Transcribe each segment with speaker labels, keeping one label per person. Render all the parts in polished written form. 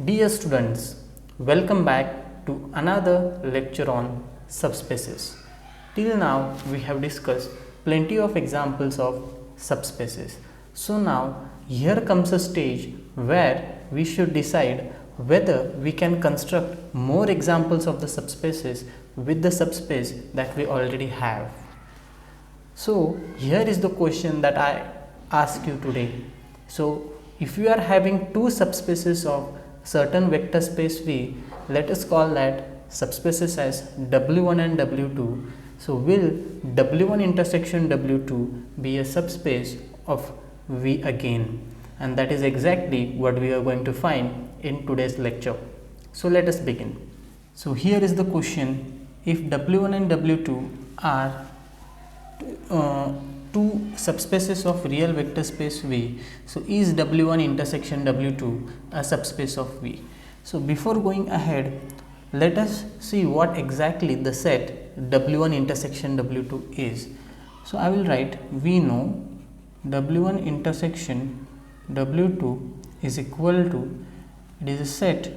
Speaker 1: Dear students, welcome back to another lecture on subspaces. Till now we have discussed plenty of examples of subspaces. So now here comes a stage where we should decide whether we can construct more examples of the subspaces with the subspace that we already have. So here is the question that I ask you today. So if you are having two subspaces of certain vector space V, let us call that subspaces as W1 and W2. So will W1 intersection W2 be a subspace of V again? And that is exactly what we are going to find in today's lecture. So let us begin. So here is the question: if W1 and W2 are two subspaces of real vector space V, so is W1 intersection W2 a subspace of V? So before going ahead, let us see what exactly the set W1 intersection W2 is. So I will write, we know W1 intersection W2 is equal to, it is a set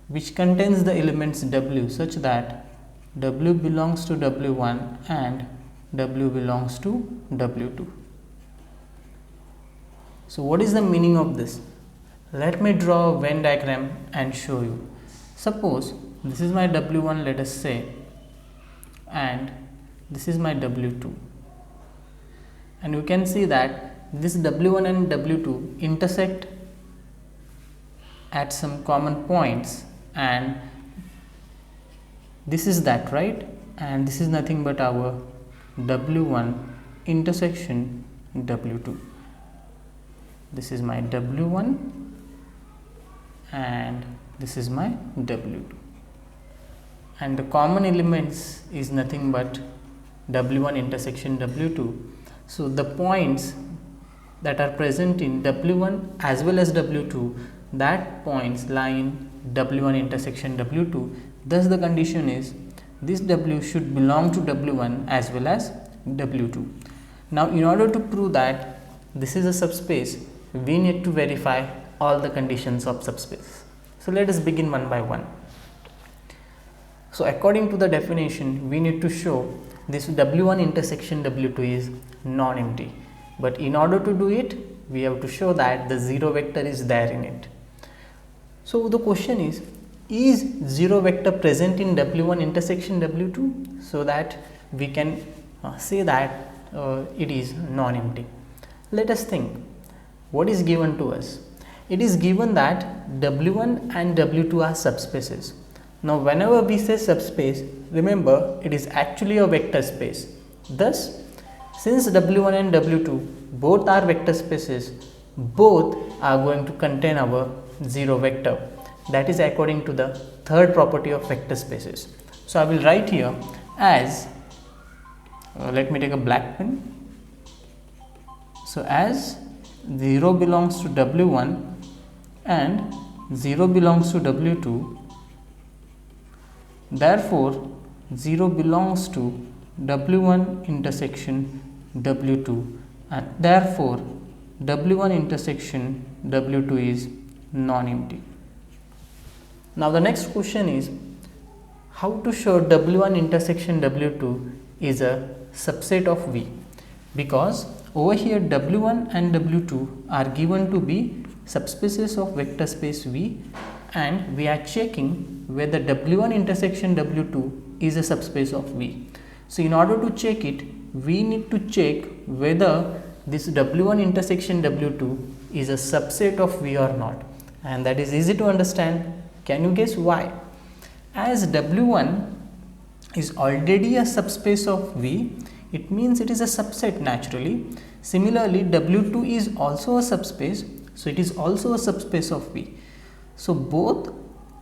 Speaker 1: which contains the elements W such that W belongs to W1 and W belongs to W2. So what is the meaning of this? Let me draw a Venn diagram and show you. Suppose this is my W1, let us say, and this is my W2, and you can see that this W1 and W2 intersect at some common points, and this is that, right? And this is nothing but our W1 intersection W2. This is my W1 and this is my W2, and the common elements is nothing but W1 intersection W2. So the points that are present in W1 as well as W2, that points lie in W1 intersection W2. Thus the condition is this W should belong to W1 as well as W2. Now in order to prove that this is a subspace, we need to verify all the conditions of subspace. So let us begin one by one. So according to the definition, we need to show this W1 intersection W2 is non-empty. But in order to do it, we have to show that the zero vector is there in it. So the question is zero vector present in W1 intersection W2, so that we can say that it is non-empty. Let us think what is given to us. It is given that W1 and W2 are subspaces. Now whenever we say subspace, remember it is actually a vector space. Thus, since W1 and W2 both are vector spaces, both are going to contain our zero vector. That is according to the third property of vector spaces. So I will write here as, let me take a black pen. So as 0 belongs to W1 and 0 belongs to W2, therefore 0 belongs to W1 intersection W2, and therefore W1 intersection W2 is non-empty. Now the next question is how to show W1 intersection W2 is a subset of V, because over here W1 and W2 are given to be subspaces of vector space V, and we are checking whether W1 intersection W2 is a subspace of V. So in order to check it, we need to check whether this W1 intersection W2 is a subset of V or not, and that is easy to understand. Can you guess why? As W1 is already a subspace of V, it means it is a subset naturally. Similarly, W2 is also a subspace, so it is also a subspace of V. So both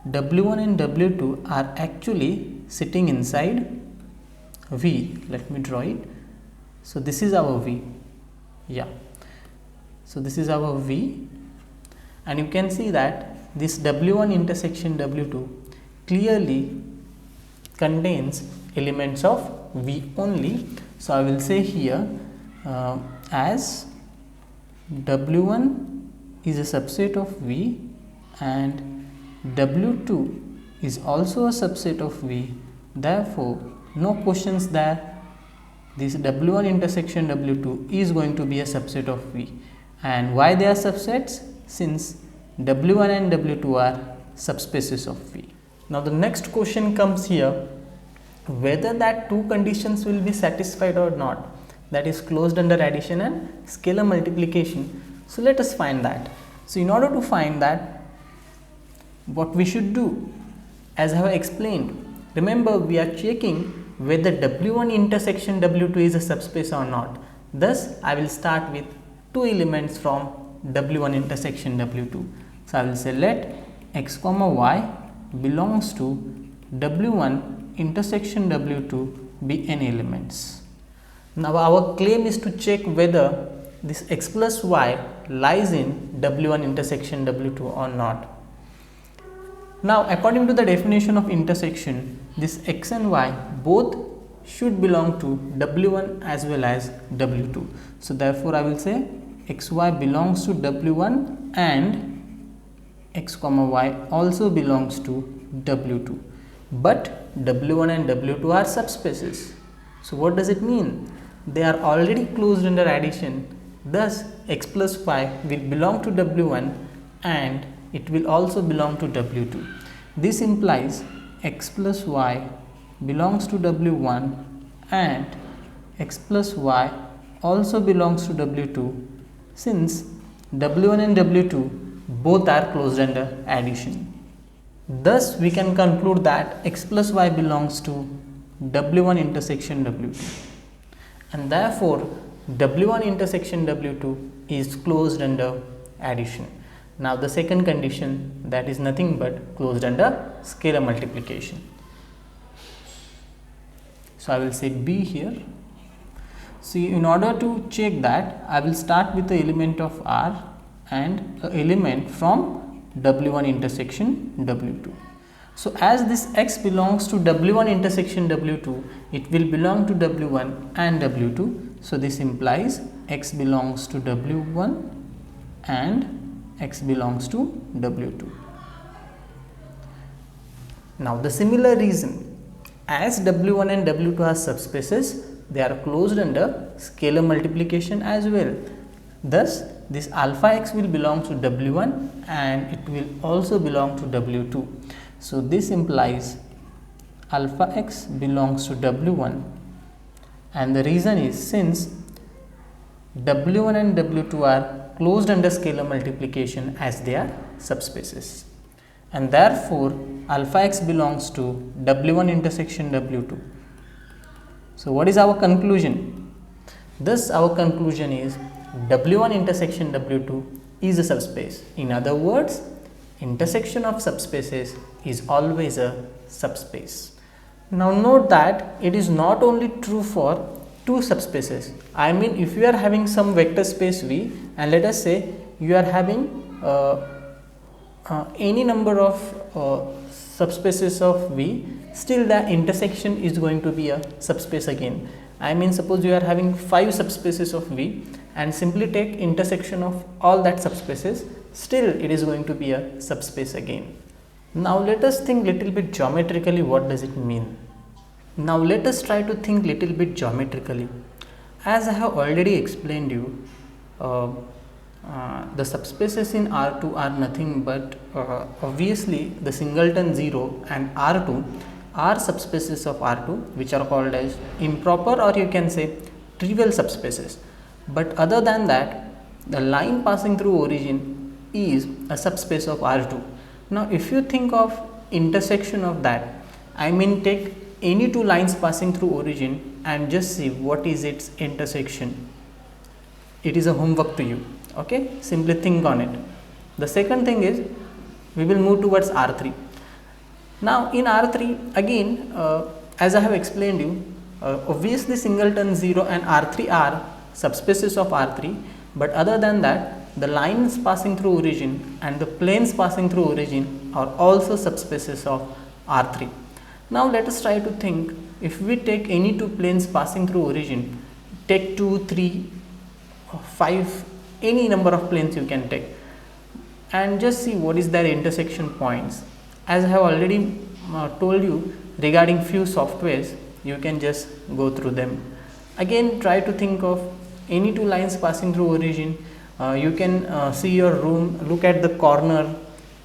Speaker 1: W1 and W2 are actually sitting inside V. Let me draw it. So this is our V. Yeah. So this is our V, and you can see that this W1 intersection W2 clearly contains elements of V only. So I will say here as W1 is a subset of V and W2 is also a subset of V. Therefore, no questions there. This W1 intersection W2 is going to be a subset of V. And why they are subsets? Since W1 and W2 are subspaces of V. Now the next question comes here, whether that two conditions will be satisfied or not, that is closed under addition and scalar multiplication. So let us find that. So in order to find that, what we should do, as I have explained, remember we are checking whether W1 intersection W2 is a subspace or not. Thus I will start with two elements from W1 intersection W2. So I will say let x comma y belongs to W1 intersection W2 be n elements. Now our claim is to check whether this x plus y lies in W1 intersection W2 or not. Now according to the definition of intersection, this x and y both should belong to W1 as well as W2. So therefore I will say xy belongs to W1 and x comma y also belongs to W2. But W1 and W2 are subspaces. So what does it mean? They are already closed under addition. Thus x plus y will belong to W1 and it will also belong to W2. This implies x plus y belongs to W1 and x plus y also belongs to W2, since W1 and W2 both are closed under addition. Thus we can conclude that x plus y belongs to W1 intersection W2, and therefore W1 intersection W2 is closed under addition. Now the second condition, that is nothing but closed under scalar multiplication. So I will say B here. See, in order to check that, I will start with the element of R and an element from W1 intersection W2. So as this x belongs to W1 intersection W2, it will belong to W1 and W2. So this implies x belongs to W1 and x belongs to W2. Now the similar reason, as W1 and W2 are subspaces, they are closed under scalar multiplication as well. Thus this alpha x will belong to W1 and it will also belong to W2. So this implies alpha x belongs to W1, and the reason is since W1 and W2 are closed under scalar multiplication as they are subspaces, and therefore alpha x belongs to W1 intersection W2. So what is our conclusion? Thus our conclusion is W1 intersection W2 is a subspace. In other words, intersection of subspaces is always a subspace. Now note that it is not only true for two subspaces. I mean, if you are having some vector space V and let us say you are having any number of subspaces of V, still the intersection is going to be a subspace again. I mean, suppose you are having 5 subspaces of V and simply take intersection of all that subspaces, still it is going to be a subspace again. Now let us think little bit geometrically, what does it mean? Now let us try to think little bit geometrically. As I have already explained you, the subspaces in R2 are nothing but obviously the singleton 0 and R2 are subspaces of R2, which are called as improper, or you can say trivial subspaces. But other than that, the line passing through origin is a subspace of R2. Now if you think of intersection of that, I mean take any two lines passing through origin and just see what is its intersection. It is a homework to you. Okay, simply think on it. The second thing is we will move towards R3. Now in R3 again, as I have explained you, obviously singleton 0 and R3 are subspaces of R3, but other than that, the lines passing through origin and the planes passing through origin are also subspaces of R3. Now let us try to think, if we take any two planes passing through origin, take 2, 3, 5, any number of planes you can take. and just see what is their intersection points. As I have already told you regarding few softwares, you can just go through them. Again, try to think of any two lines passing through origin. You can see your room, look at the corner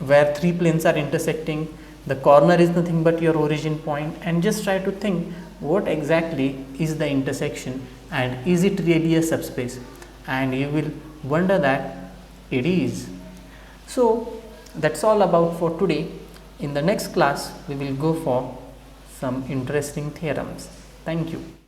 Speaker 1: where three planes are intersecting. The corner is nothing but your origin point, and just try to think what exactly is the intersection and is it really a subspace, and you will wonder that it is. So that's all about for today. In the next class we will go for some interesting theorems. Thank you.